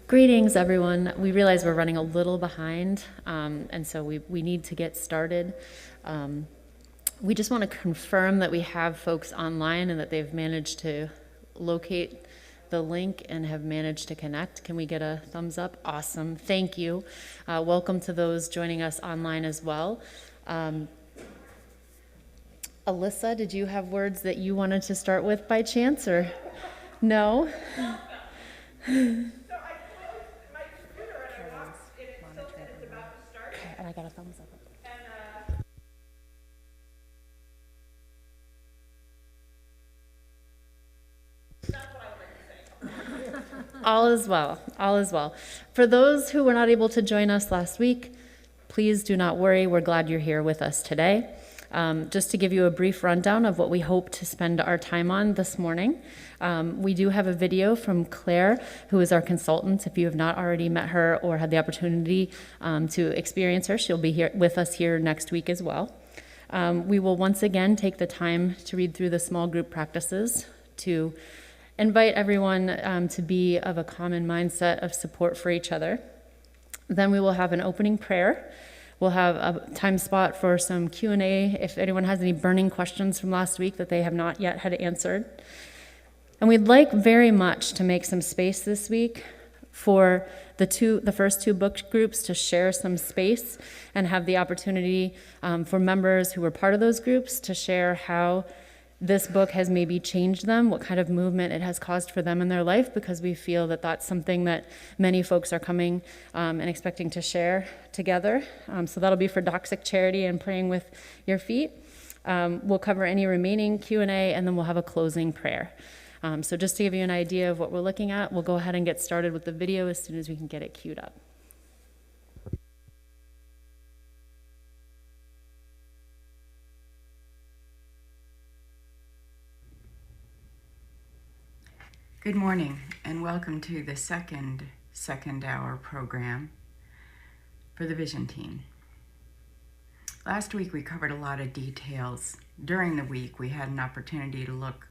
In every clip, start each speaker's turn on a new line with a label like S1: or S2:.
S1: Greetings, everyone. We realize we're running a little behind, and so we need to get started. We just want to confirm that we have folks online and that they've managed to locate the link and have managed to connect. Can we get a thumbs up? Awesome. Thank you. Welcome to those joining us online as well. Alyssa, did you have words that you wanted to start with by chance, or no? And I got a thumbs up. That's what I would like to say. All is well. All is well. For those who were not able to join us last week, please do not worry. We're glad you're here with us today. Just to give you a brief rundown of what we hope to spend our time on this morning. We do have a video from Claire, who is our consultant. If you have not already met her or had the opportunity to experience her, she'll be here with us here next week as well. We will once again take the time to read through the small group practices to invite everyone to be of a common mindset of support for each other. Then we will have an opening prayer. We'll have a time spot for some Q&A if anyone has any burning questions from last week that they have not yet had answered. And we'd like very much to make some space this week for the first two book groups to share some space and have the opportunity for members who were part of those groups to share how this book has maybe changed them, what kind of movement it has caused for them in their life, because we feel that that's something that many folks are coming and expecting to share together. So that'll be for Doxic Charity and Praying with Your Feet. We'll cover any remaining Q&A, and then we'll have a closing prayer. So just to give you an idea of what we're looking at, we'll go ahead and get started with the video as soon as we can get it queued up.
S2: Good morning, and welcome to the second hour program for the Vision Team. Last week we covered a lot of details. During the week we had an opportunity to look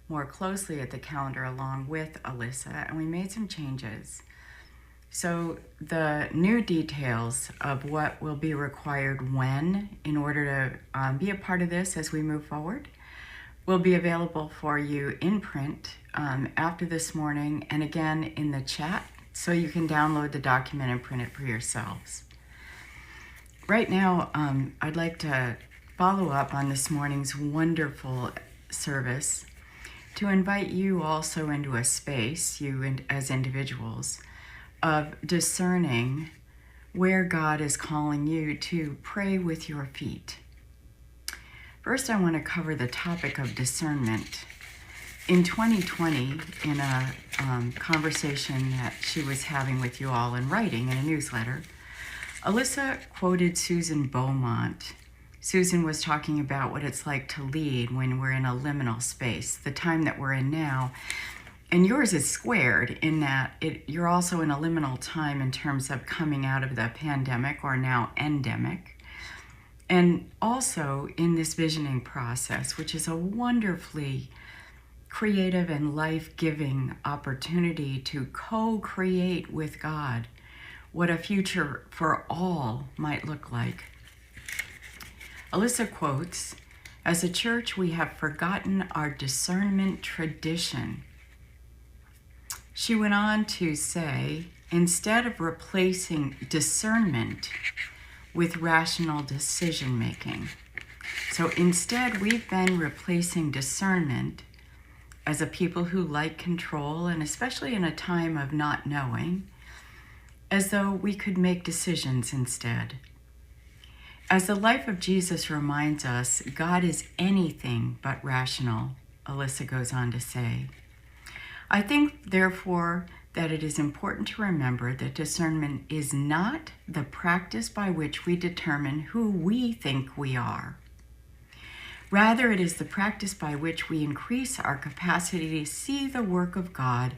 S2: more closely at the calendar along with Alyssa, and we made some changes. So the new details of what will be required when in order to be a part of this as we move forward will be available for you in print after this morning and again in the chat, so you can download the document and print it for yourselves. Right now, I'd like to follow up on this morning's wonderful service to invite you also into a space, as individuals, of discerning where God is calling you to pray with your feet. First, I want to cover the topic of discernment. In 2020, in a conversation that she was having with you all in writing in a newsletter, Alyssa quoted Susan Beaumont. Susan was talking about what it's like to lead when we're in a liminal space, the time that we're in now. And yours is squared in that you're also in a liminal time in terms of coming out of the pandemic, or now endemic. And also in this visioning process, which is a wonderfully creative and life-giving opportunity to co-create with God what a future for all might look like. Alyssa quotes, "As a church, we have forgotten our discernment tradition." She went on to say, instead of replacing discernment with rational decision-making. So instead, we've been replacing discernment as a people who like control, and especially in a time of not knowing, as though we could make decisions instead. As the life of Jesus reminds us, God is anything but rational, Alyssa goes on to say. I think, therefore, that it is important to remember that discernment is not the practice by which we determine who we think we are. Rather, it is the practice by which we increase our capacity to see the work of God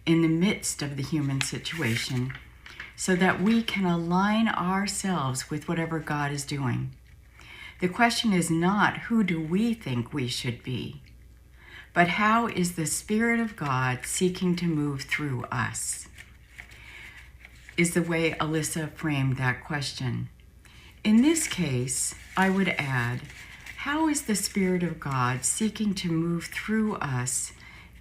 S2: in the midst of the human situation, so that we can align ourselves with whatever God is doing. The question is not who do we think we should be, but how is the Spirit of God seeking to move through us? is the way Alyssa framed that question. In this case, I would add, how is the Spirit of God seeking to move through us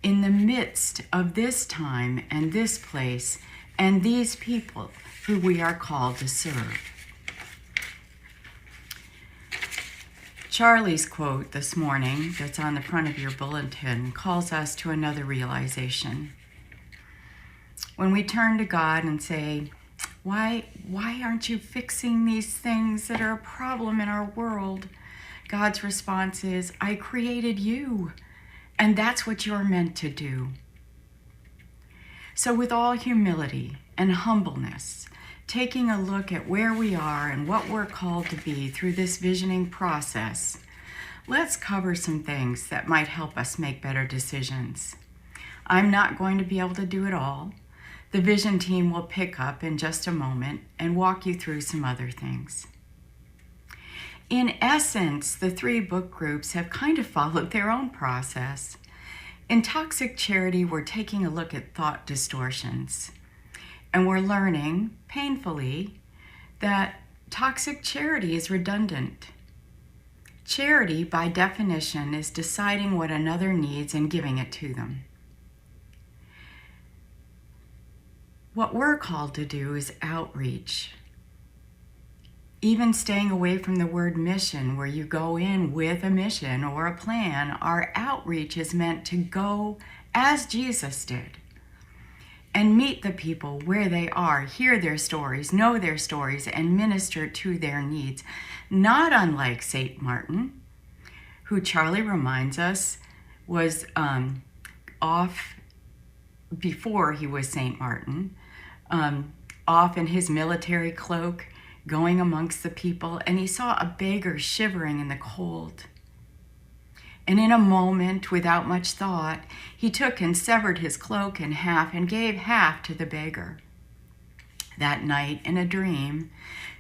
S2: in the midst of this time and this place and these people who we are called to serve? Charlie's quote this morning, that's on the front of your bulletin, calls us to another realization. When we turn to God and say, why aren't you fixing these things that are a problem in our world? God's response is, I created you, and that's what you're meant to do. So with all humility and humbleness, taking a look at where we are and what we're called to be through this visioning process, let's cover some things that might help us make better decisions. I'm not going to be able to do it all. The vision team will pick up in just a moment and walk you through some other things. In essence, the 3 book groups have kind of followed their own process. In Toxic Charity, we're taking a look at thought distortions. And we're learning, painfully, that toxic charity is redundant. Charity, by definition, is deciding what another needs and giving it to them. What we're called to do is outreach. Even staying away from the word mission, where you go in with a mission or a plan, our outreach is meant to go as Jesus did and meet the people where they are, hear their stories, know their stories, and minister to their needs. Not unlike St. Martin, who Charlie reminds us was off before he was St. Martin, off in his military cloak, going amongst the people, and he saw a beggar shivering in the cold. And in a moment, without much thought, he took and severed his cloak in half and gave half to the beggar. That night, in a dream,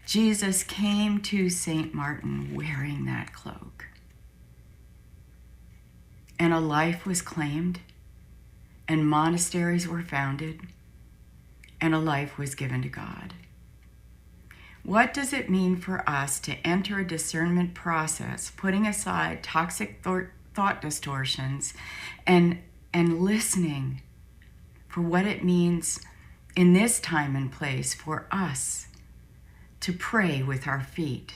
S2: Jesus came to St. Martin wearing that cloak. And a life was claimed, and monasteries were founded, and a life was given to God. What does it mean for us to enter a discernment process, putting aside toxic thought distortions and listening for what it means in this time and place for us to pray with our feet?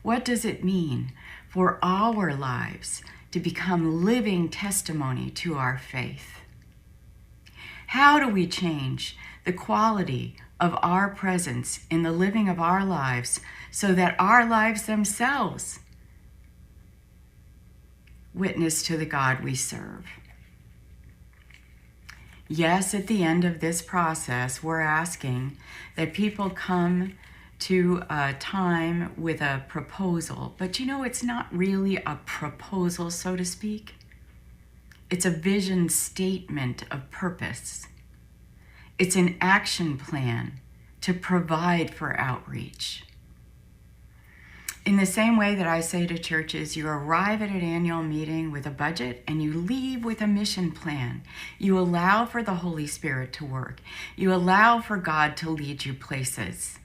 S2: What does it mean for our lives to become living testimony to our faith? How do we change the quality of our presence in the living of our lives so that our lives themselves witness to the God we serve? Yes, at the end of this process, we're asking that people come to a time with a proposal, but it's not really a proposal, so to speak. It's a vision statement of purpose. It's an action plan to provide for outreach. In the same way that I say to churches, you arrive at an annual meeting with a budget and you leave with a mission plan. You allow for the Holy Spirit to work. You allow for God to lead you places.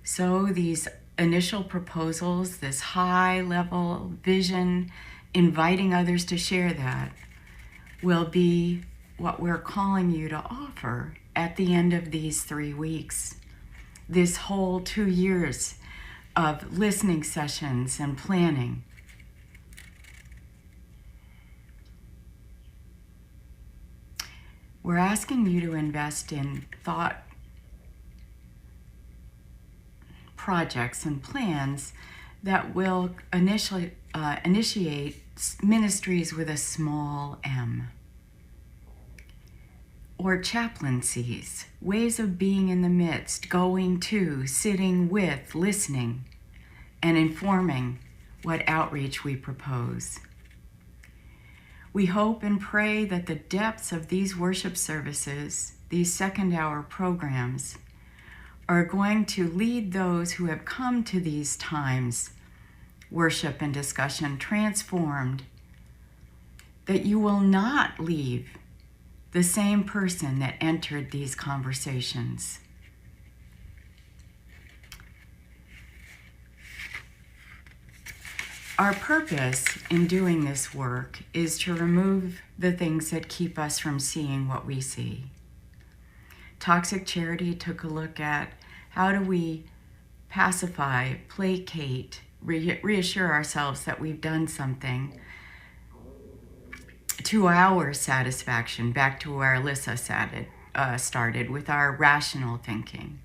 S2: So these initial proposals, this high-level vision, inviting others to share that, will be what we're calling you to offer at the end of these 3 weeks. This whole 2 years of listening sessions and planning. We're asking you to invest in thought projects and plans that will initiate ministries with a small m. Or chaplaincies, ways of being in the midst, going to, sitting with, listening, and informing what outreach we propose. We hope and pray that the depths of these worship services, these second-hour programs, are going to lead those who have come to these times, worship and discussion, transformed, that you will not leave the same person that entered these conversations. Our purpose in doing this work is to remove the things that keep us from seeing what we see. Toxic Charity took a look at how do we pacify, placate, reassure ourselves that we've done something to our satisfaction, back to where Alyssa started with our rational thinking.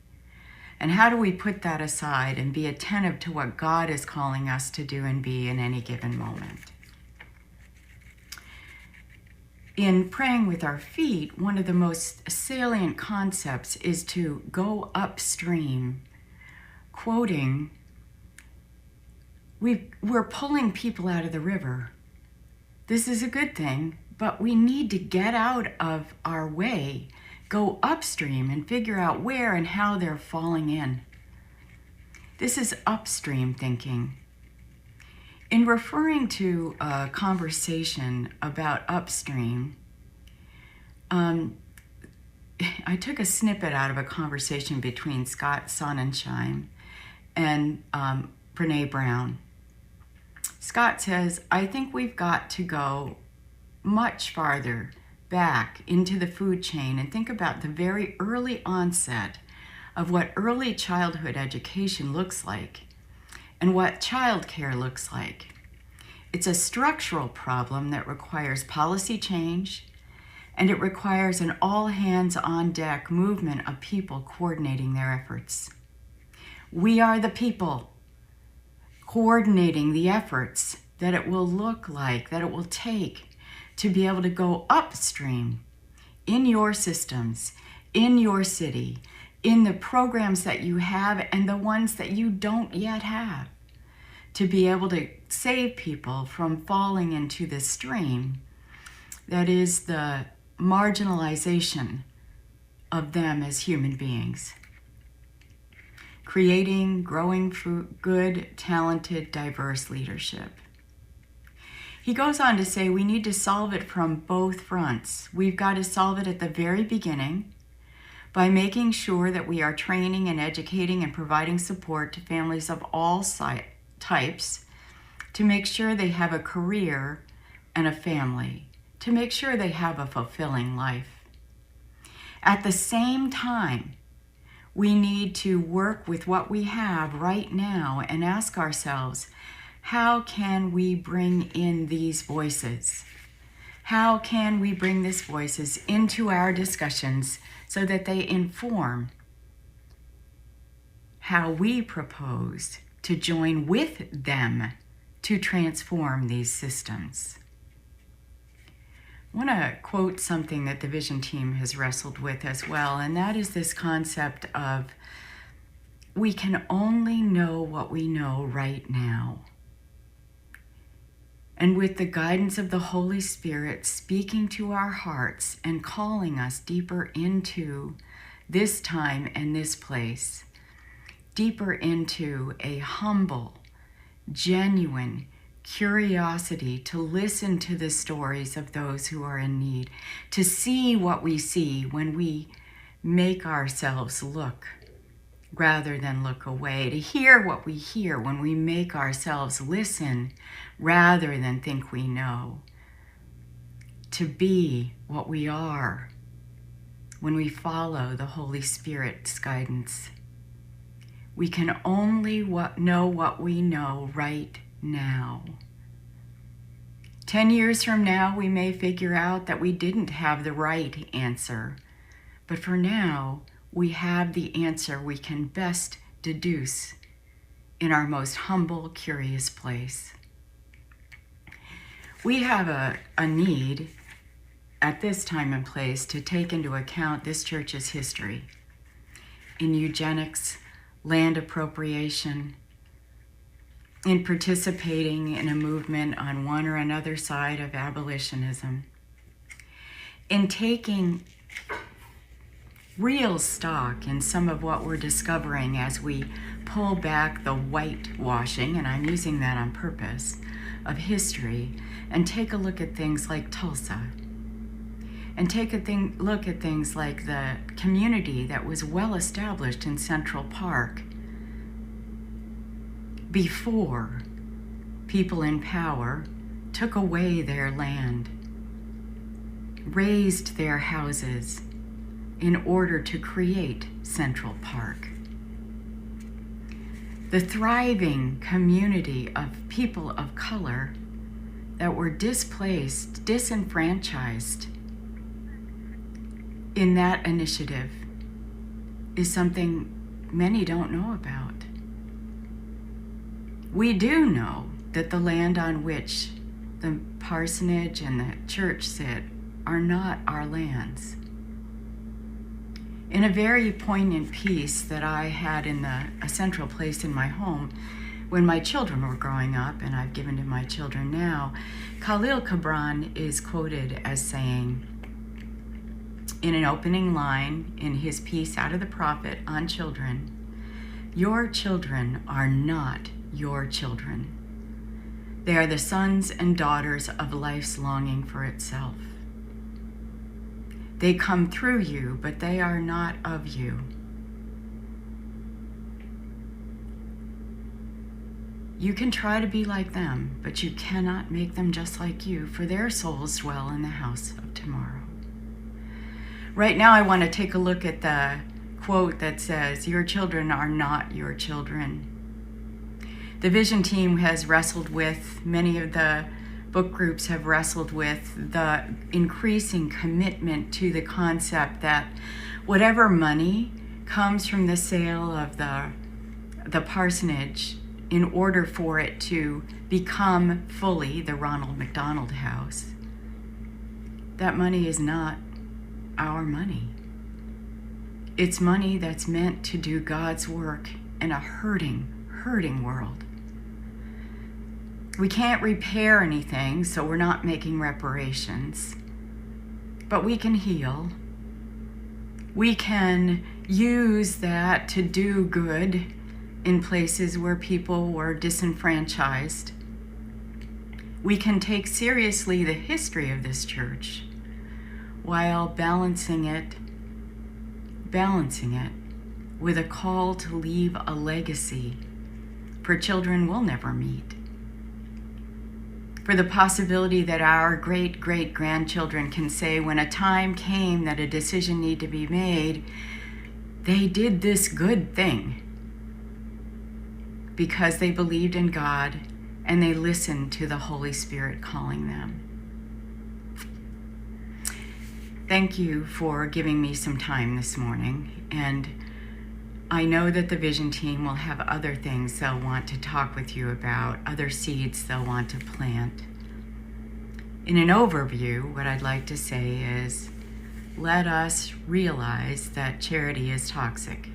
S2: And how do we put that aside and be attentive to what God is calling us to do and be in any given moment? In praying with our feet, one of the most salient concepts is to go upstream, quoting, we're pulling people out of the river. This is a good thing, but we need to get out of our way, go upstream and figure out where and how they're falling in. This is upstream thinking. In referring to a conversation about upstream, I took a snippet out of a conversation between Scott Sonnenschein and Brene Brown. Scott says, I think we've got to go much farther back into the food chain and think about the very early onset of what early childhood education looks like and what childcare looks like. It's a structural problem that requires policy change, and it requires an all-hands-on-deck movement of people coordinating their efforts. We are the people coordinating the efforts that it will look like, that it will take to be able to go upstream in your systems, in your city, in the programs that you have and the ones that you don't yet have, to be able to save people from falling into the stream that is the marginalization of them as human beings. Creating, growing good, talented, diverse leadership. He goes on to say we need to solve it from both fronts. We've got to solve it at the very beginning by making sure that we are training and educating and providing support to families of all types to make sure they have a career and a family, to make sure they have a fulfilling life. At the same time, we need to work with what we have right now and ask ourselves, how can we bring in these voices? How can we bring these voices into our discussions so that they inform how we propose to join with them to transform these systems? I want to quote something that the Vision team has wrestled with as well, and that is this concept of we can only know what we know right now. And with the guidance of the Holy Spirit speaking to our hearts and calling us deeper into this time and this place, deeper into a humble, genuine curiosity to listen to the stories of those who are in need, to see what we see when we make ourselves look rather than look away, to hear what we hear when we make ourselves listen rather than think we know, to be what we are when we follow the Holy Spirit's guidance. We can only know what we know right now. 10 years from now, we may figure out that we didn't have the right answer, but for now, we have the answer we can best deduce in our most humble, curious place. We have a need at this time and place to take into account this church's history in eugenics, land appropriation, in participating in a movement on one or another side of abolitionism, in taking real stock in some of what we're discovering as we pull back the whitewashing, and I'm using that on purpose, of history, and take a look at things like Tulsa, and take a look at things like the community that was well established in Central Park before people in power took away their land, razed their houses in order to create Central Park. The thriving community of people of color that were displaced, disenfranchised in that initiative is something many don't know about. We do know that the land on which the parsonage and the church sit are not our lands. In a very poignant piece that I had in a central place in my home when my children were growing up, and I've given to my children now, Khalil Gibran is quoted as saying, in an opening line in his piece Out of the Prophet on children, "Your children are not your children. They are the sons and daughters of life's longing for itself. They come through you, but they are not of you. You can try to be like them, but you cannot make them just like you, for their souls dwell in the house of tomorrow." Right now, I want to take a look at the quote that says, "Your children are not your children." The Vision team has wrestled with, many of the book groups have wrestled with, the increasing commitment to the concept that whatever money comes from the sale of the parsonage, in order for it to become fully the Ronald McDonald House, that money is not our money. It's money that's meant to do God's work in a hurting world. We can't repair anything, so we're not making reparations. But we can heal. We can use that to do good in places where people were disenfranchised. We can take seriously the history of this church while balancing it with a call to leave a legacy for children we'll never meet. For the possibility that our great-great-grandchildren can say, when a time came that a decision needed to be made, they did this good thing because they believed in God and they listened to the Holy Spirit calling them. Thank you for giving me some time this morning, and I know that the Vision team will have other things they'll want to talk with you about, other seeds they'll want to plant. In an overview, what I'd like to say is, let us realize that charity is toxic,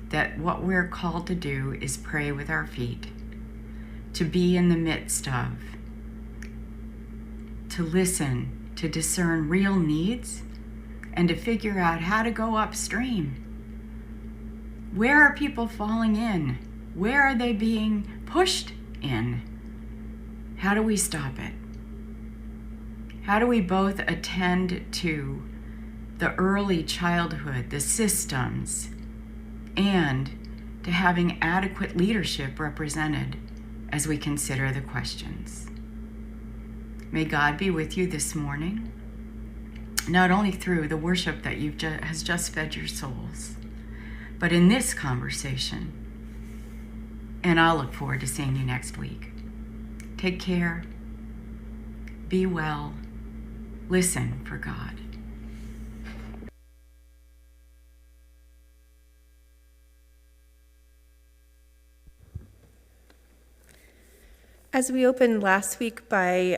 S2: that what we're called to do is pray with our feet, to be in the midst of, to listen, to discern real needs, and to figure out how to go upstream. Where are people falling in? Where are they being pushed in? How do we stop it? How do we both attend to the early childhood, the systems, and to having adequate leadership represented as we consider the questions? May God be with you this morning, not only through the worship that has just fed your souls, but in this conversation. And I'll look forward to seeing you next week. Take care. Be well. Listen for God.
S3: As we opened last week by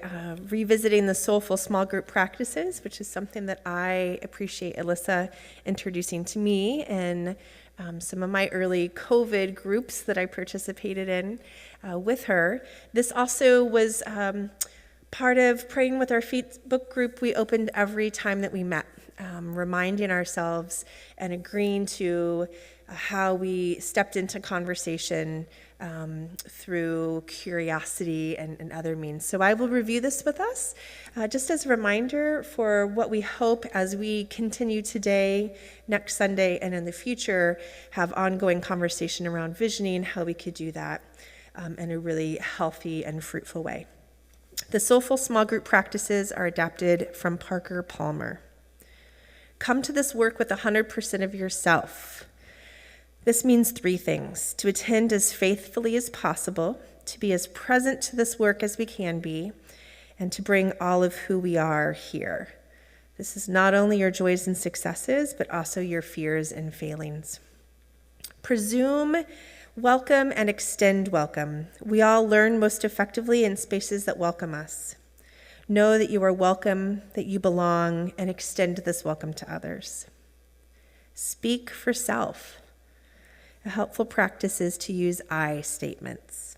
S3: revisiting the soulful small group practices, which is something that I appreciate Alyssa introducing to me and some of my early COVID groups that I participated in with her. This also was part of Praying with Our Feet book group we opened every time that we met, reminding ourselves and agreeing to how we stepped into conversation through curiosity and other means. So I will review this with us just as a reminder for what we hope as we continue today, next Sunday, and in the future, have ongoing conversation around visioning, how we could do that in a really healthy and fruitful way. The Soulful Small Group Practices are adapted from Parker Palmer. Come to this work with 100% of yourself. This means 3 things: to attend as faithfully as possible, to be as present to this work as we can be, and to bring all of who we are here. This is not only your joys and successes, but also your fears and failings. Presume, welcome, and extend welcome. We all learn most effectively in spaces that welcome us. Know that you are welcome, that you belong, and extend this welcome to others. Speak for self. A helpful practice is to use I statements.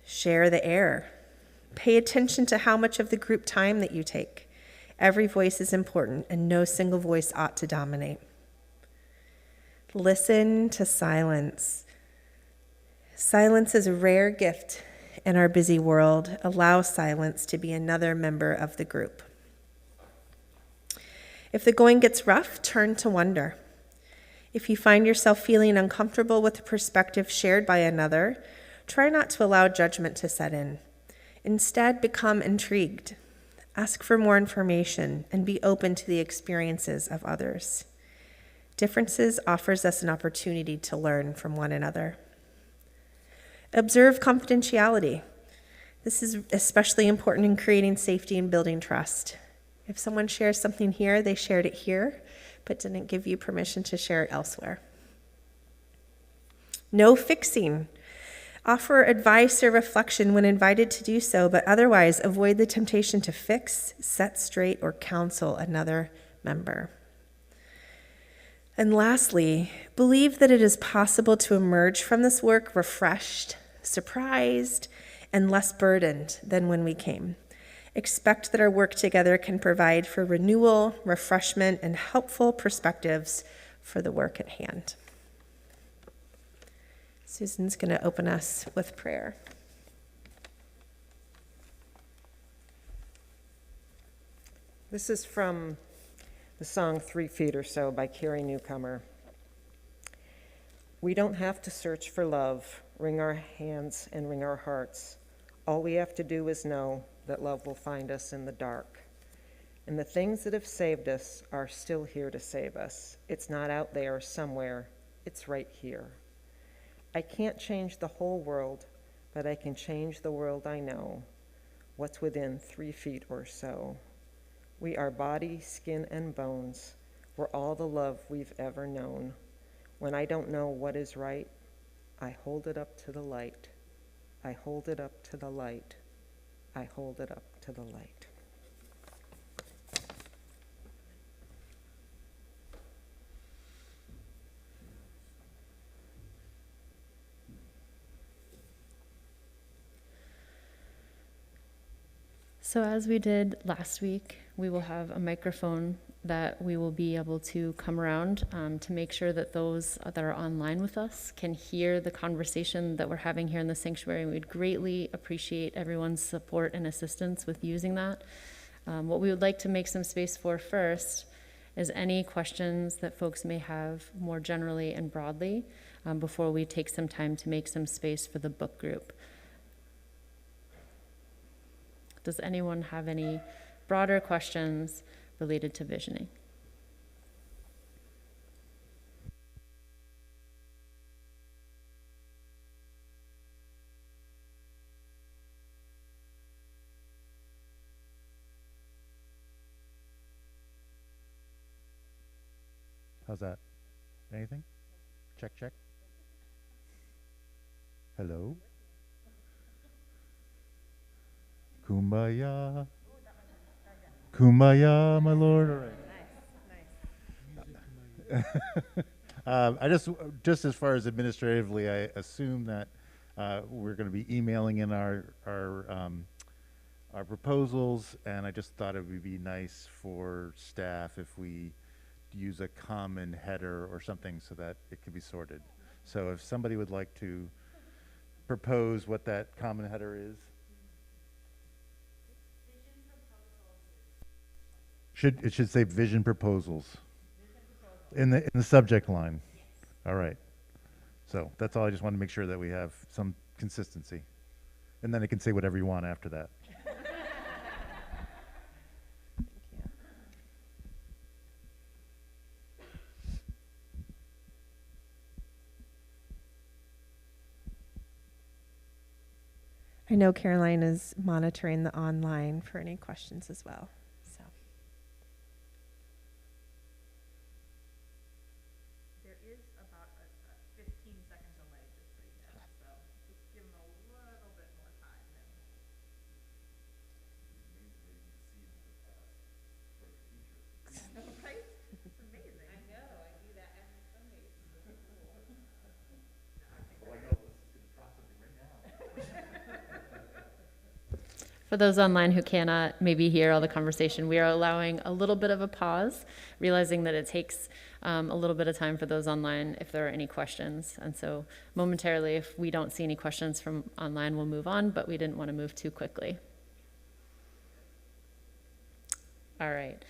S3: Share the air. Pay attention to how much of the group time that you take. Every voice is important, and no single voice ought to dominate. Listen to silence. Silence is a rare gift in our busy world. Allow silence to be another member of the group. If the going gets rough, turn to wonder. If you find yourself feeling uncomfortable with the perspective shared by another, try not to allow judgment to set in. Instead, become intrigued. Ask for more information and be open to the experiences of others. Differences offers us an opportunity to learn from one another. Observe confidentiality. This is especially important in creating safety and building trust. If someone shares something here, they shared it here, but didn't give you permission to share it elsewhere. No fixing. Offer advice or reflection when invited to do so, but otherwise avoid the temptation to fix, set straight, or counsel another member. And lastly, believe that it is possible to emerge from this work refreshed, surprised, and less burdened than when we came. Expect that our work together can provide for renewal, refreshment, and helpful perspectives for the work at hand. Susan's going to open us with prayer.
S4: This is from the song 3 Feet or So by Carrie Newcomer. We don't have to search for love, wring our hands and wring our hearts. All we have to do is know that love will find us in the dark. And the things that have saved us are still here to save us. It's not out there somewhere, it's right here. I can't change the whole world, but I can change the world I know, what's within 3 feet or so. We are body, skin, and bones. We're all the love we've ever known. When I don't know what is right, I hold it up to the light. I hold it up to the light. I hold it up to the light.
S1: So as we did last week, we will have a microphone that we will be able to come around to make sure that those that are online with us can hear the conversation that we're having here in the sanctuary. We'd greatly appreciate everyone's support and assistance with using that. What we would like to make some space for first is any questions that folks may have more generally and broadly before we take some time to make some space for the book group. Does anyone have any broader questions related to visioning?
S5: How's that? Anything? Check, check. Hello? Kumbaya. Kumbaya, my lord. All right. I just as far as administratively, I assume that we're going to be emailing in our proposals, and I just thought it would be nice for staff if we use a common header or something so that it could be sorted. So if somebody would like to propose what that common header is? It should say vision proposals in the subject line. All right. So that's all. I just want to make sure that we have some consistency, and then it can say whatever you want after that.
S3: I know Caroline is monitoring the online for any questions as well. So
S6: There is about a 15-second delay, just so you know. So just give them a little bit more time. Right? It's amazing. I know. I do that every Sunday. It's so cool.
S1: For those online who cannot maybe hear all the conversation, we are allowing a little bit of a pause, realizing that it takes a little bit of time for those online if there are any questions. And so momentarily, if we don't see any questions from online, we'll move on, but we didn't want to move too quickly. All right.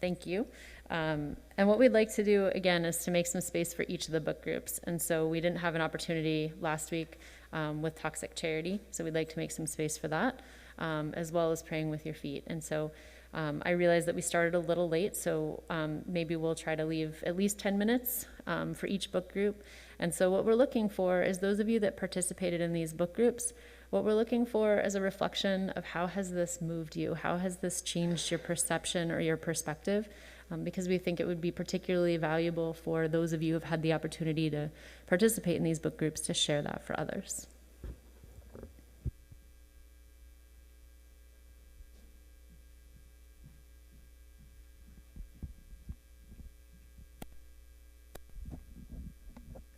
S1: Thank you. And what we'd like to do, again, is to make some space for each of the book groups. And so we didn't have an opportunity last week with Toxic Charity, so we'd like to make some space for that, as well as praying with your feet. And so I realize that we started a little late, so maybe we'll try to leave at least 10 minutes for each book group. And so what we're looking for is those of you that participated in these book groups, what we're looking for is a reflection of how has this moved you? How has this changed your perception or your perspective? Because we think it would be particularly valuable for those of you who have had the opportunity to participate in these book groups to share that for others.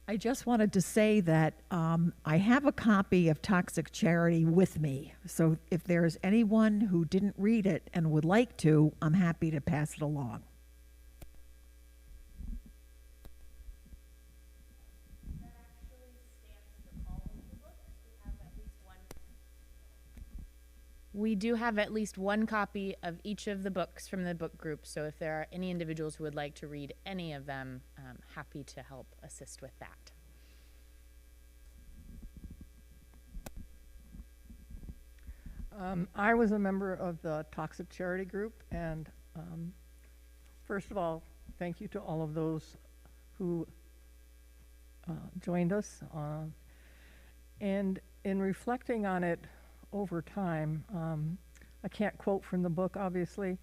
S7: I just wanted to say that I have a copy of Toxic Charity with me. So if there's anyone who didn't read it and would like to, I'm happy to pass it along.
S6: We do have at least one copy of each of the books from the book group. So if there are any individuals who would like to read any of them, I'm happy to help assist with that.
S8: I was a member of the Toxic Charity group, and first of all, thank you to all of those who joined us. And in reflecting on it over time, I can't quote from the book, obviously,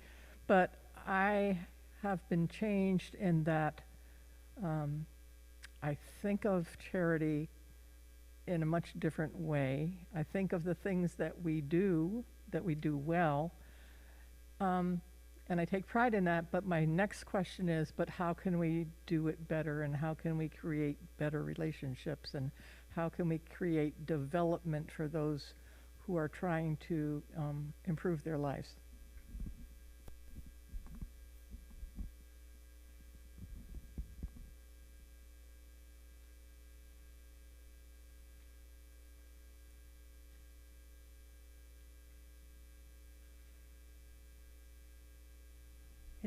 S8: but I have been changed in that I think of charity in a much different way. I think of the things that we do well, and I take pride in that, but my next question is, but how can we do it better, and how can we create better relationships, and how can we create development for those who are trying to improve their lives?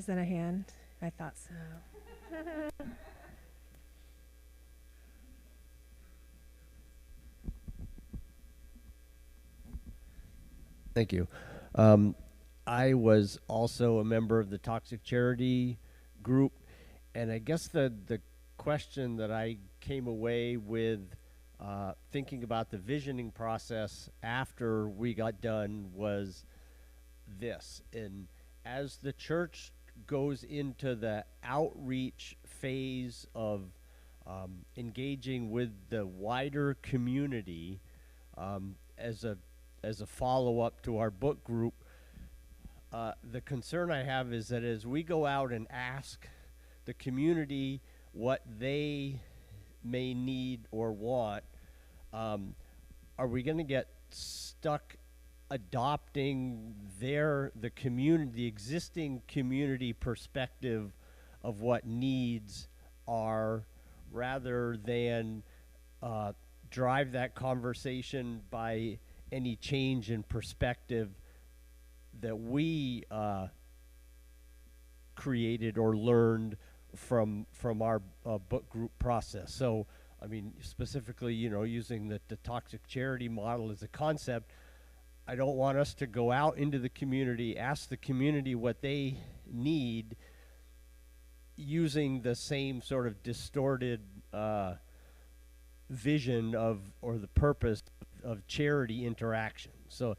S3: is that a hand? I thought so.
S9: Thank you. I was also a member of the Toxic Charity group, and I guess the question that I came away with thinking about the visioning process after we got done was this. And as the church goes into the outreach phase of engaging with the wider community, as a follow-up to our book group, the concern I have is that as we go out and ask the community what they may need or want, are we going to get stuck adopting the existing community perspective of what needs are, rather than drive that conversation by any change in perspective that we created or learned from our book group process. So, I mean, specifically, using the toxic charity model as a concept, I don't want us to go out into the community, ask the community what they need, using the same sort of distorted vision of, or the purpose of charity interaction. So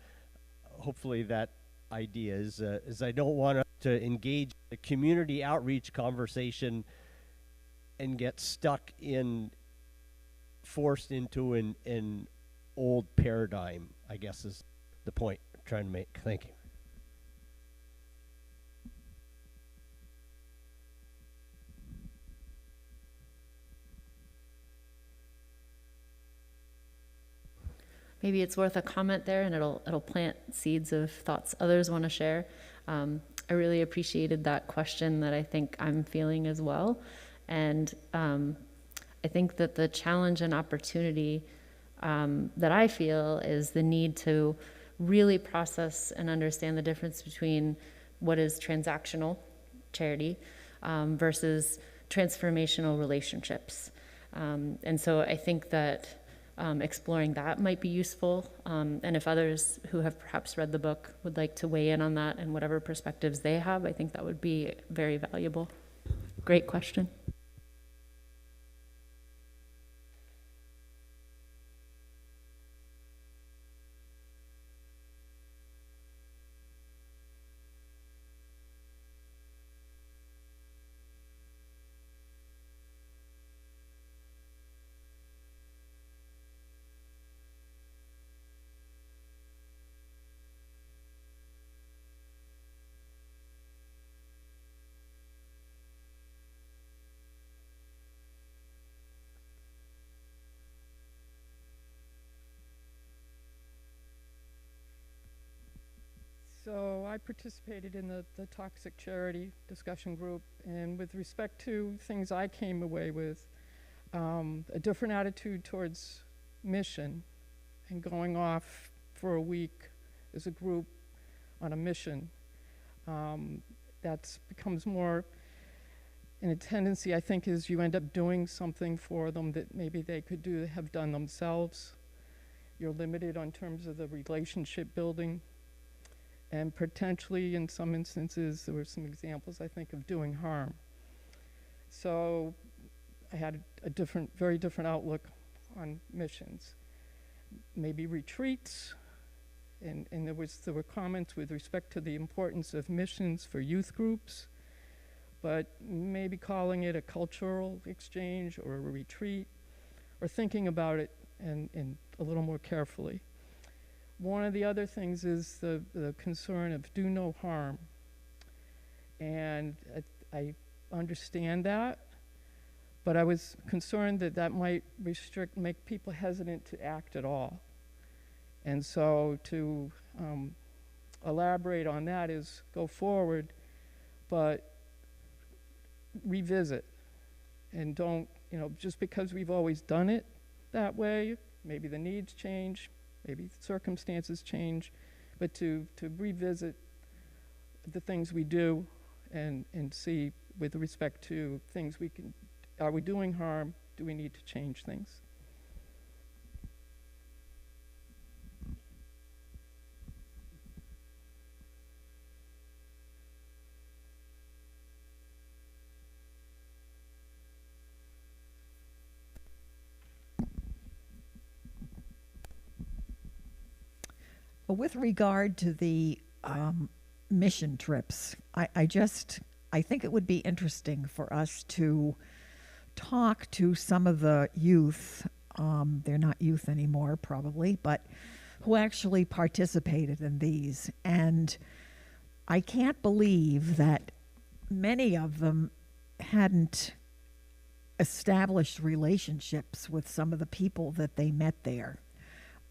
S9: hopefully that idea is I don't want us to engage the community outreach conversation and get stuck forced into an old paradigm, I guess is the point I'm trying to make. Thank you.
S1: Maybe it's worth a comment there, and it'll plant seeds of thoughts others want to share. I really appreciated that question that I think I'm feeling as well. And I think that the challenge and opportunity that I feel is the need to really process and understand the difference between what is transactional charity versus transformational relationships. And so I think that exploring that might be useful. And if others who have perhaps read the book would like to weigh in on that and whatever perspectives they have, I think that would be very valuable. Great question.
S8: So I participated in the toxic charity discussion group, and with respect to things I came away with, a different attitude towards mission and going off for a week as a group on a mission. That becomes more in a tendency, I think, is you end up doing something for them that maybe they could have done themselves. You're limited on terms of the relationship building. And potentially, in some instances, there were some examples, I think, of doing harm. So I had a very different outlook on missions. Maybe retreats, and there were comments with respect to the importance of missions for youth groups, but maybe calling it a cultural exchange or a retreat, or thinking about it and a little more carefully. One of the other things is the concern of do no harm. And I understand that, but I was concerned that might make people hesitant to act at all. And so to elaborate on that is go forward, but revisit. And don't, just because we've always done it that way, maybe the needs change, maybe circumstances change, but to revisit the things we do and see with respect to things are we doing harm? Do we need to change things?
S7: With regard to the mission trips, I think it would be interesting for us to talk to some of the youth, they're not youth anymore probably, but who actually participated in these. And I can't believe that many of them hadn't established relationships with some of the people that they met there.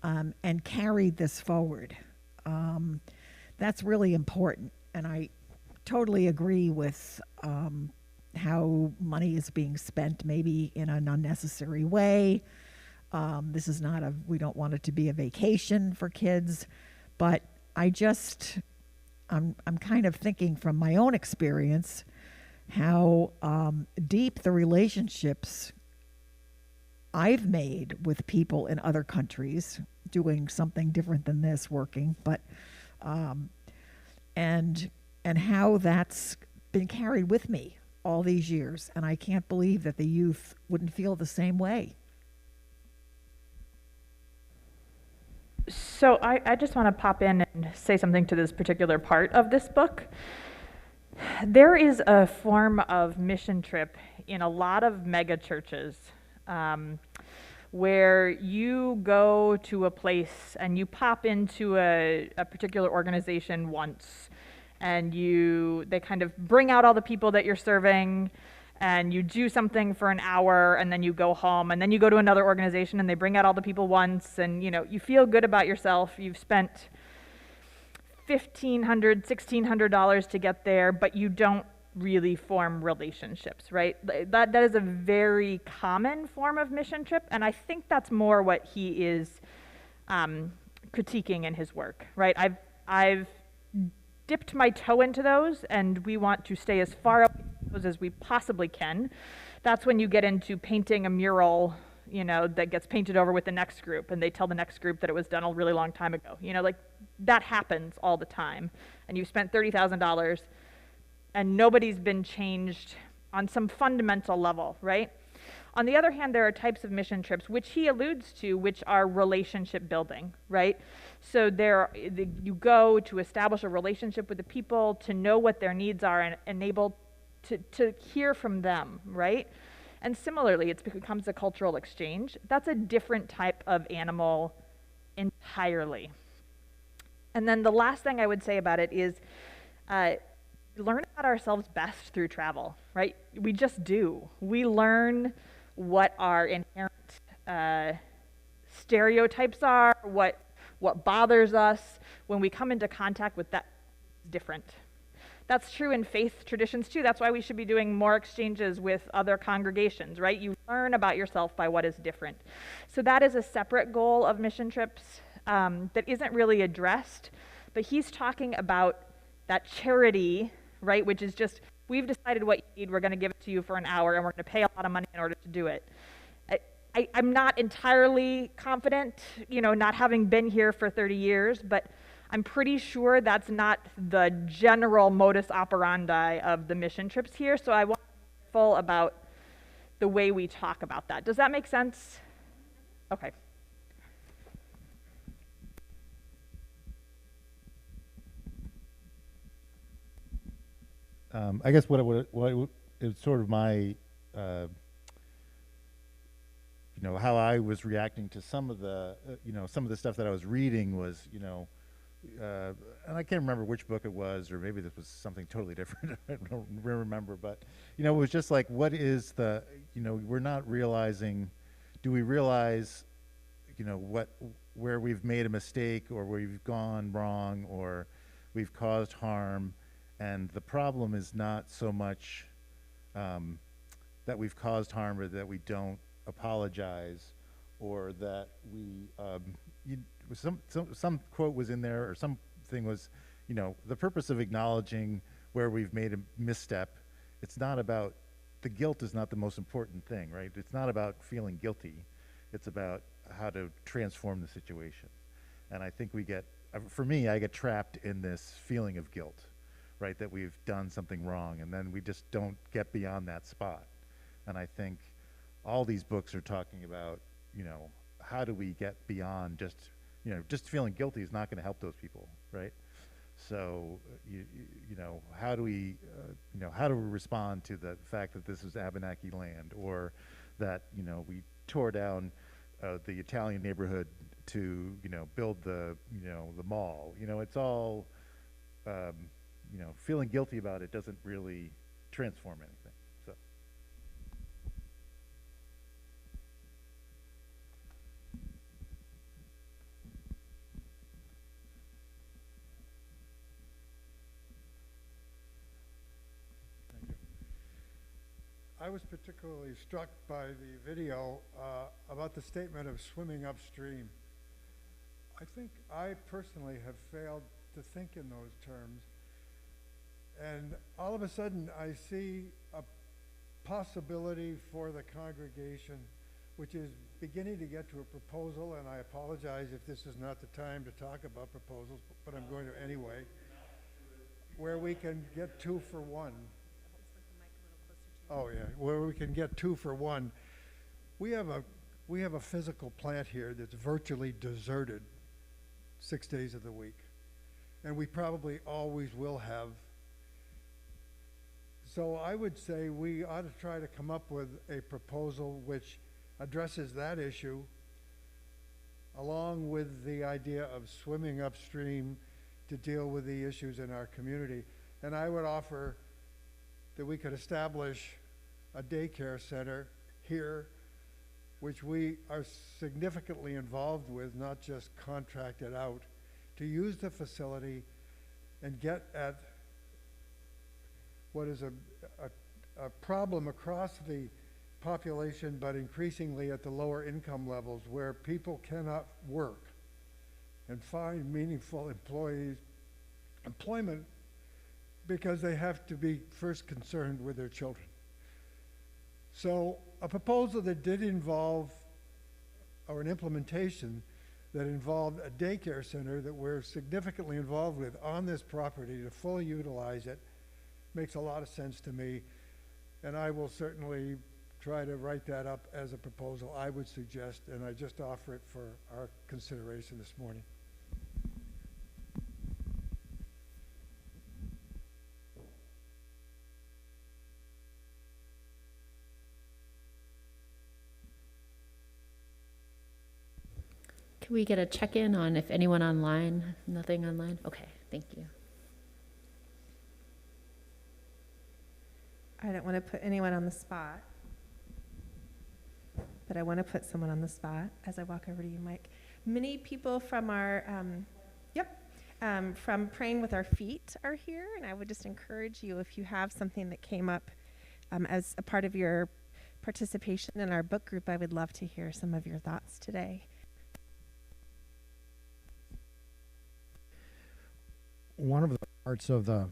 S7: And carried this forward. That's really important. And I totally agree with how money is being spent maybe in an unnecessary way. This is not a, we don't want it to be a vacation for kids, but I'm kind of thinking from my own experience how deep the relationships I've made with people in other countries doing something different than this, working, but and how that's been carried with me all these years, and I can't believe that the youth wouldn't feel the same way.
S10: So I just want to pop in and say something to this particular part of this book. There is a form of mission trip in a lot of mega churches where you go to a place and you pop into a particular organization once, and they kind of bring out all the people that you're serving, and you do something for an hour, and then you go home, and then you go to another organization and they bring out all the people once, and you feel good about yourself. You've spent $1,500, $1,600 to get there, but you don't really form relationships, right? That is a very common form of mission trip, and I think that's more what he is critiquing in his work, right? I've dipped my toe into those, and we want to stay as far up as we possibly can. That's when you get into painting a mural, that gets painted over with the next group, and they tell the next group that it was done a really long time ago. Like that happens all the time, and you've spent $30,000 and nobody's been changed on some fundamental level, right? On the other hand, there are types of mission trips, which he alludes to, which are relationship building, right? So you go to establish a relationship with the people, to know what their needs are, and enable to hear from them, right? And similarly, it becomes a cultural exchange. That's a different type of animal entirely. And then the last thing I would say about it is learn about ourselves best through travel, right? We just do. We learn what our inherent stereotypes are, what bothers us. When we come into contact with that, it's different. That's true in faith traditions too. That's why we should be doing more exchanges with other congregations, right? You learn about yourself by what is different. So that is a separate goal of mission trips that isn't really addressed, but he's talking about that charity, right, which is just, we've decided what you need, we're going to give it to you for an hour, and we're going to pay a lot of money in order to do it. I'm not entirely confident, not having been here for 30 years, but I'm pretty sure that's not the general modus operandi of the mission trips here, so I want to be careful about the way we talk about that. Does that make sense? Okay.
S5: I guess what is sort of my, how I was reacting to some of the, some of the stuff that I was reading was, and I can't remember which book it was, or maybe this was something totally different. I don't remember, but, it was just like, what is the, we're not realizing, do we realize, where we've made a mistake, or where we've gone wrong, or we've caused harm. And the problem is not so much that we've caused harm, or that we don't apologize, or that we, some quote was in there, or something was, the purpose of acknowledging where we've made a misstep, it's not about, the guilt is not the most important thing, right? It's not about feeling guilty. It's about how to transform the situation. And I think for me, I get trapped in this feeling of guilt, right, that we've done something wrong, and then we just don't get beyond that spot. And I think all these books are talking about, how do we get beyond just feeling guilty is not going to help those people, right? So, how do we respond to the fact that this is Abenaki land, or that, we tore down the Italian neighborhood to, build the mall. It's all, feeling guilty about it doesn't really transform anything. So. Thank you.
S11: I was particularly struck by the video about the statement of swimming upstream. I think I personally have failed to think in those terms. And all of a sudden, I see a possibility for the congregation, which is beginning to get to a proposal, and I apologize if this is not the time to talk about proposals, but I'm going to anyway, where we can get 2 for 1. Oh yeah, where we can get 2 for 1. We have a physical plant here that's virtually deserted 6 days of the week, and we probably always will have. So I would say we ought to try to come up with a proposal which addresses that issue, along with the idea of swimming upstream to deal with the issues in our community. And I would offer that we could establish a daycare center here, which we are significantly involved with, not just contracted out, to use the facility and get at what is a problem across the population, but increasingly at the lower income levels, where people cannot work and find meaningful employment because they have to be first concerned with their children. So a proposal that did involve, or an implementation that involved a daycare center that we're significantly involved with on this property to fully utilize it, makes a lot of sense to me, and I will certainly try to write that up as a proposal I would suggest, and I just offer it for our consideration this morning.
S1: Can we get a check-in on if anyone online? Nothing online? Okay, thank you.
S3: I don't want to put anyone on the spot, but I want to put someone on the spot as I walk over to you, Mike. Many people from our, from Praying with Our Feet are here, and I would just encourage you, if you have something that came up as a part of your participation in our book group, I would love to hear some of your thoughts today.
S12: One of the parts of the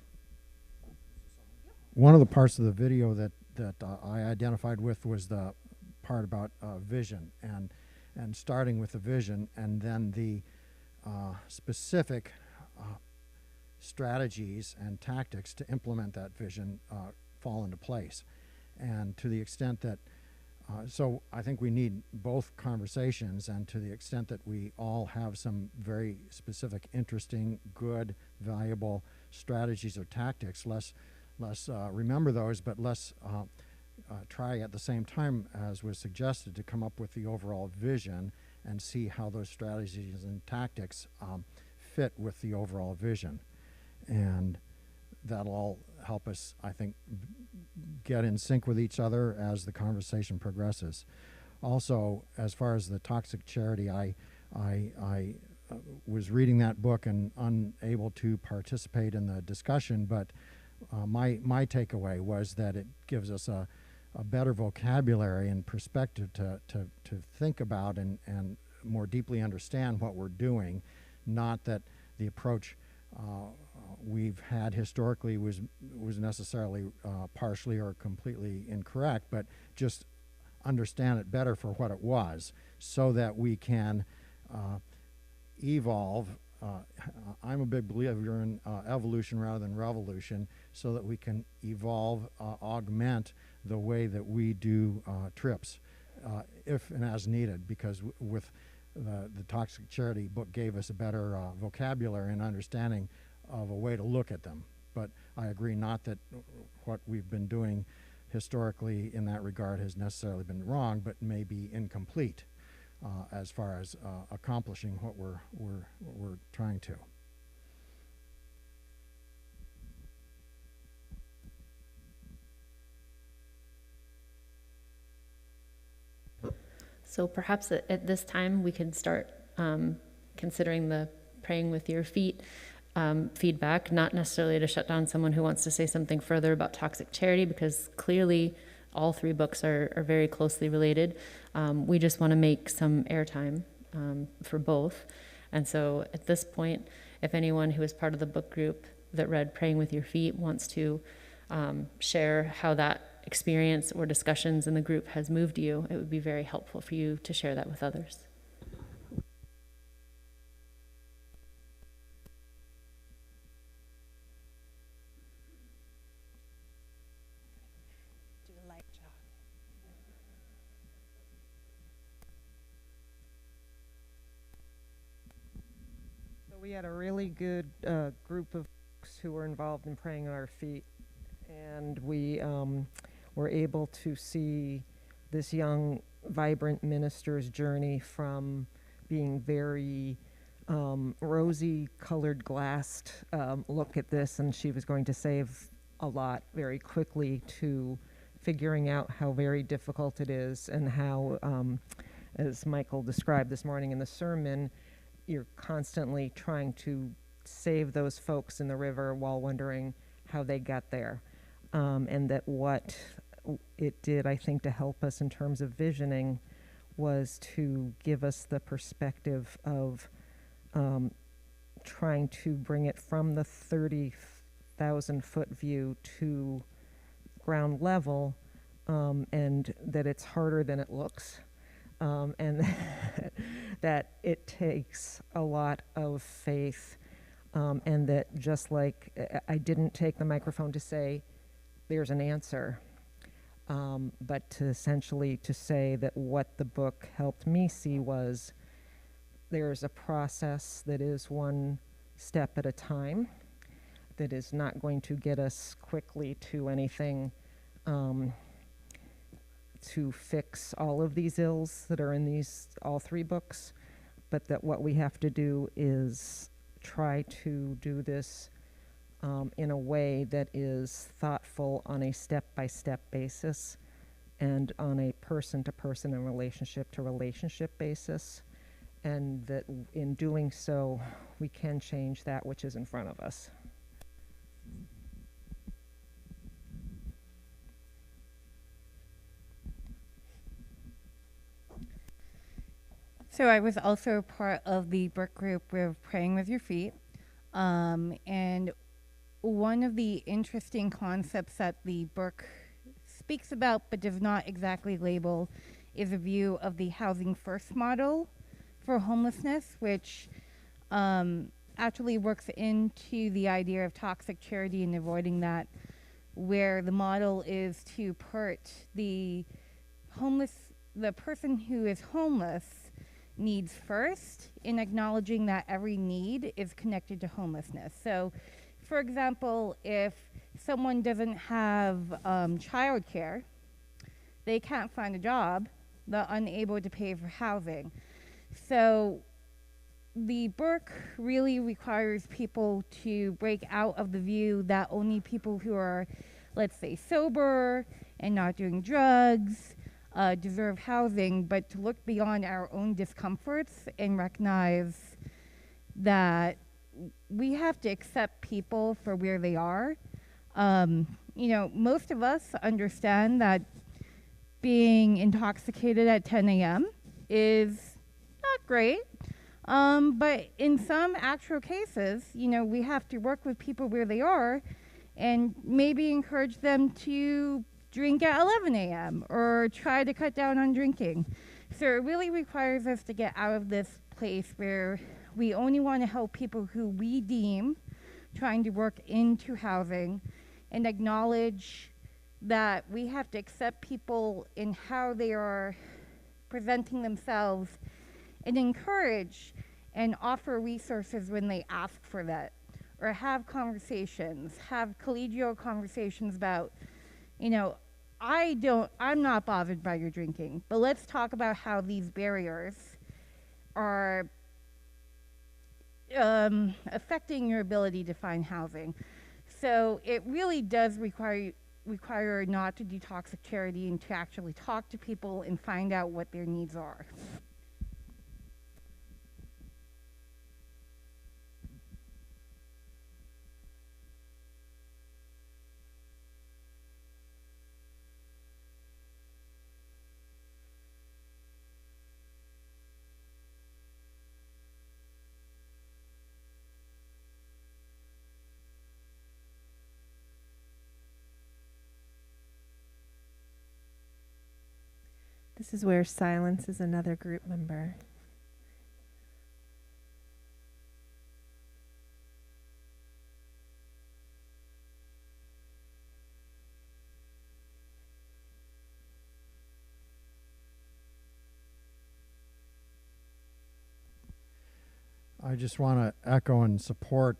S12: video that I identified with was the part about vision, and starting with the vision, and then the specific strategies and tactics to implement that vision fall into place. And to the extent that so I think we need both conversations, and to the extent that we all have some very specific, interesting, good, valuable strategies or tactics, let's remember those, but let's try at the same time, as was suggested, to come up with the overall vision and see how those strategies and tactics fit with the overall vision. And that'll all help us, I think, get in sync with each other as the conversation progresses. Also, as far as the toxic charity, I was reading that book and unable to participate in the discussion, but my takeaway was that it gives us a better vocabulary and perspective to think about and more deeply understand what we're doing. Not that the approach we've had historically was necessarily partially or completely incorrect, but just understand it better for what it was, so that we can evolve. I'm a big believer in evolution rather than revolution, so that we can evolve, augment the way that we do trips, if and as needed, because with the Toxic Charity book gave us a better vocabulary and understanding of a way to look at them. But I agree, not that what we've been doing historically in that regard has necessarily been wrong, but may be incomplete as far as accomplishing what we're trying to.
S1: So perhaps at this time we can start considering the Praying with Your Feet feedback, not necessarily to shut down someone who wants to say something further about toxic charity, because clearly All three books are very closely related. We just want to make some airtime for both. And so at this point, if anyone who is part of the book group that read Praying with Your Feet wants to share how that experience or discussions in the group has moved you, it would be very helpful for you to share that with others.
S4: So we had a really good group of folks who were involved in Praying on Our Feet, and we were able to see this young, vibrant minister's journey from being very rosy-colored glassed look at this, and she was going to save a lot very quickly, to figuring out how very difficult it is, and how, as Michael described this morning in the sermon, you're constantly trying to save those folks in the river while wondering how they got there. And that what it did, I think, to help us in terms of visioning was to give us the perspective of trying to bring it from the 30,000-foot view to ground level, and that it's harder than it looks. And that it takes a lot of faith, and that just like I didn't take the microphone to say there's an answer, but to essentially to say that what the book helped me see was there's a process that is one step at a time, that is not going to get us quickly to anything to fix all of these ills that are in all three books, but that what we have to do is try to do this in a way that is thoughtful on a step-by-step basis, and on a person-to-person and relationship-to-relationship basis, and that in doing so, we can change that which is in front of us.
S13: So I was also part of the book group with Praying with Your Feet. And one of the interesting concepts that the book speaks about but does not exactly label is a view of the housing first model for homelessness, which actually works into the idea of toxic charity and avoiding that, where the model is to put the person who is homeless needs first, in acknowledging that every need is connected to homelessness. So, for example, if someone doesn't have childcare, they can't find a job, they're unable to pay for housing. So the book really requires people to break out of the view that only people who are, let's say, sober and not doing drugs deserve housing, but to look beyond our own discomforts and recognize that we have to accept people for where they are. Most of us understand that being intoxicated at 10 a.m. is not great. But in some actual cases, we have to work with people where they are and maybe encourage them to drink at 11 a.m. or try to cut down on drinking. So it really requires us to get out of this place where we only want to help people who we deem trying to work into housing, and acknowledge that we have to accept people in how they are presenting themselves, and encourage and offer resources when they ask for that, or have collegial conversations about, I'm not bothered by your drinking, but let's talk about how these barriers are affecting your ability to find housing. So it really does require not to do toxic charity, and to actually talk to people and find out what their needs are.
S3: This is where silence is another group member.
S12: I just want to echo and support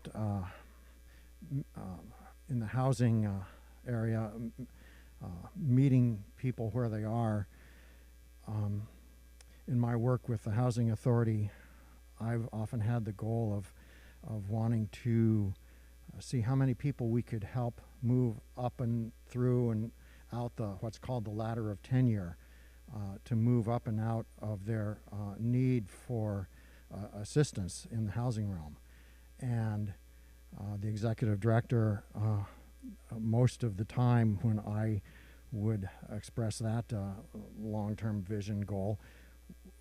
S12: in the housing area, meeting people where they are. In my work with the Housing Authority, I've often had the goal of wanting to see how many people we could help move up and through and out the what's called the ladder of tenure, to move up and out of their need for assistance in the housing realm. And the executive director, most of the time when I would express that long-term vision goal,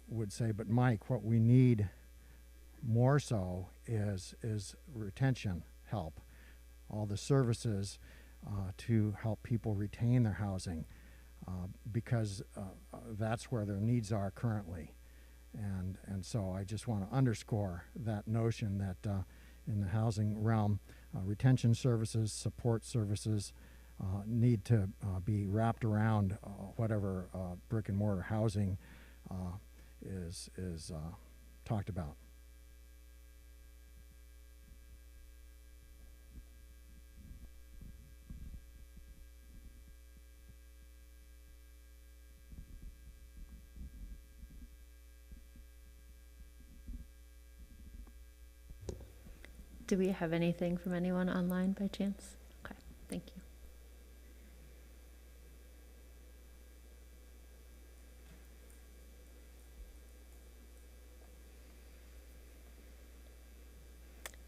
S12: would say, but Mike, what we need more so is retention help, all the services to help people retain their housing, because that's where their needs are currently. And so I just want to underscore that notion that in the housing realm, retention services, support services need to be wrapped around whatever brick and mortar housing is talked about.
S1: Do we have anything from anyone online by chance? Okay, thank you.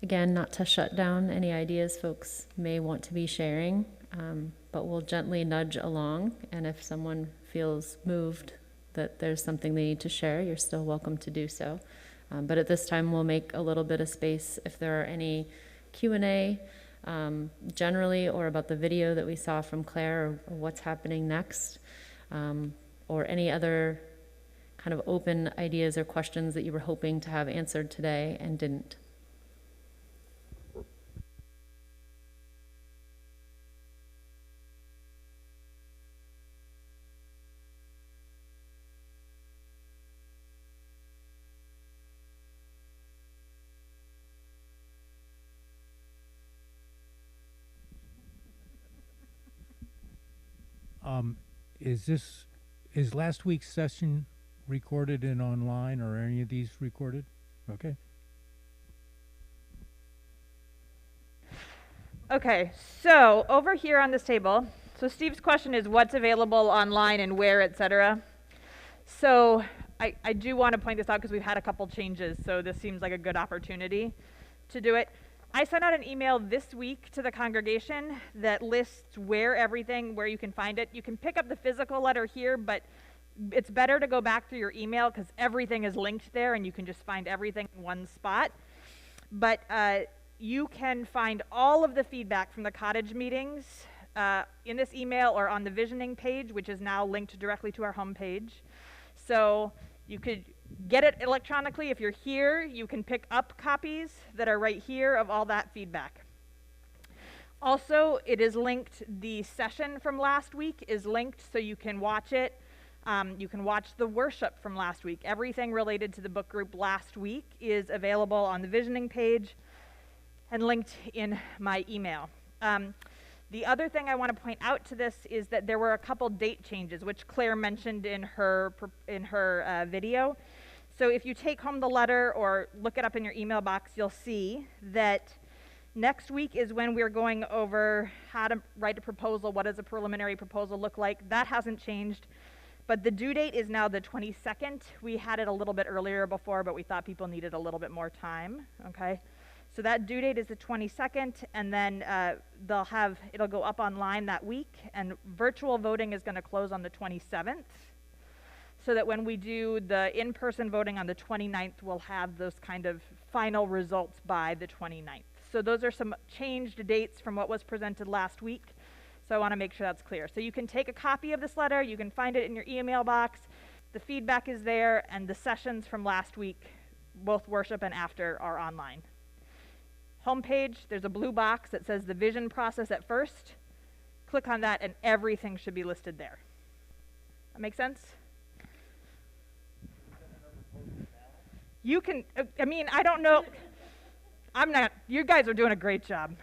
S1: Again, not to shut down any ideas folks may want to be sharing, but we'll gently nudge along, and if someone feels moved that there's something they need to share, you're still welcome to do so. But at this time, we'll make a little bit of space if there are any Q&A generally, or about the video that we saw from Claire, or what's happening next, or any other kind of open ideas or questions that you were hoping to have answered today and didn't.
S14: Is last week's session recorded and online, or any of these recorded? Okay.
S10: Okay, so over here on this table, so Steve's question is what's available online and where, etc. So I do want to point this out because we've had a couple changes, so this seems like a good opportunity to do it. I sent out an email this week to the congregation that lists where you can find it. You can pick up the physical letter here, but it's better to go back through your email because everything is linked there and you can just find everything in one spot. But you can find all of the feedback from the cottage meetings in this email or on the visioning page, which is now linked directly to our homepage. So you could get it electronically. If you're here, you can pick up copies that are right here of all that feedback. Also, it is linked, the session from last week is linked so you can watch it. You can watch the worship from last week. Everything related to the book group last week is available on the visioning page and linked in my email. The other thing I want to point out to this is that there were a couple date changes, which Claire mentioned in her video. So if you take home the letter or look it up in your email box, you'll see that next week is when we're going over how to write a proposal. What does a preliminary proposal look like? That hasn't changed, but the due date is now the 22nd. We had it a little bit earlier before, but we thought people needed a little bit more time, okay? So that due date is the 22nd, and then it'll go up online that week, and virtual voting is going to close on the 27th, so that when we do the in-person voting on the 29th, we'll have those kind of final results by the 29th. So those are some changed dates from what was presented last week, so I want to make sure that's clear. So you can take a copy of this letter, you can find it in your email box, The feedback is there, and the sessions from last week, both worship and after, are online. Homepage, there's a blue box that says the vision process at first. Click on that, and everything should be listed there. That make sense? You can, I mean, I don't know. I'm not, you guys are doing a great job.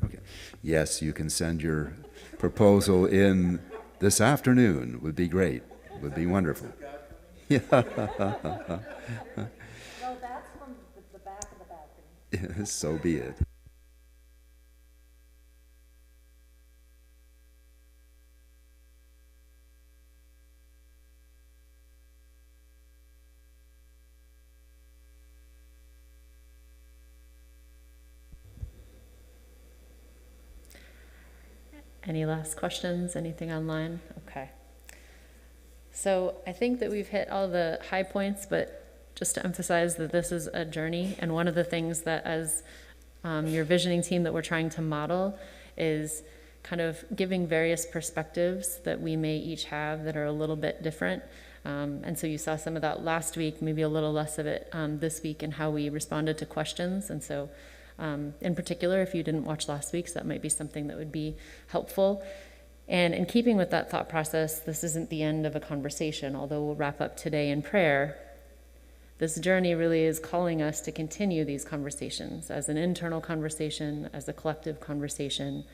S15: Okay. Yes, you can send your proposal in this afternoon. Would be great. Would be wonderful. Yeah.
S16: No, that's from the back of the balcony.
S15: So be it.
S1: Any last questions? Anything online? Okay. So I think that we've hit all the high points, but just to emphasize that this is a journey, and one of the things that as your visioning team that we're trying to model is kind of giving various perspectives that we may each have that are a little bit different. And so you saw some of that last week, maybe a little less of it this week, and how we responded to questions. And so in particular, if you didn't watch last week's, that might be something that would be helpful. And in keeping with that thought process, this isn't the end of a conversation, although we'll wrap up today in prayer. This journey really is calling us to continue these conversations as an internal conversation, as a collective conversation.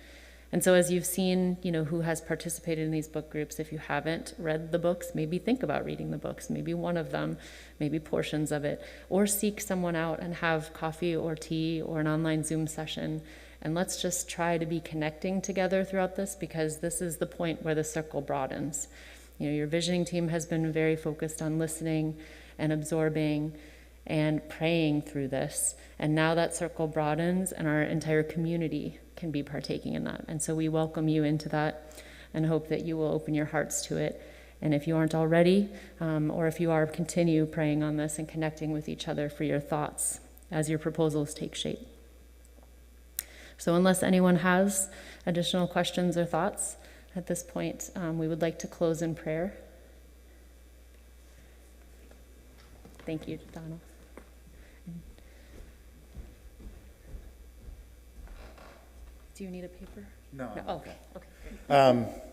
S1: And so as you've seen, who has participated in these book groups, if you haven't read the books, maybe think about reading the books, maybe one of them, maybe portions of it, or seek someone out and have coffee or tea or an online Zoom session. And let's just try to be connecting together throughout this, because this is the point where the circle broadens. Your visioning team has been very focused on listening and absorbing and praying through this. And now that circle broadens, and our entire community can be partaking in that. And so we welcome you into that and hope that you will open your hearts to it. And if you aren't already, or if you are, continue praying on this and connecting with each other for your thoughts as your proposals take shape. So unless anyone has additional questions or thoughts at this point, we would like to close in prayer. Thank you, Donald. Do you need a paper?
S5: No.
S1: Okay. Okay.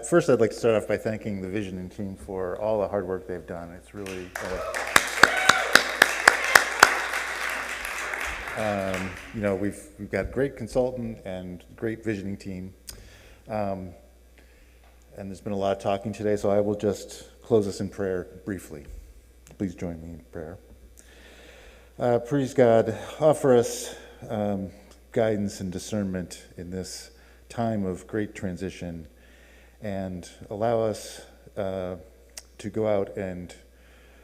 S5: First, I'd like to start off by thanking the visioning team for all the hard work they've done. It's really, we've got a great consultant and great visioning team, and there's been a lot of talking today. So I will just close us in prayer briefly. Please join me in prayer. Praise God, offer us guidance and discernment in this time of great transition, and allow us to go out and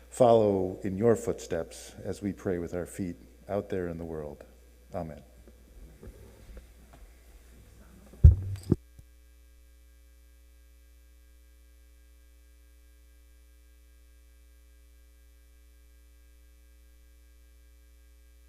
S5: follow in your footsteps as we pray with our feet out there in the world. Amen.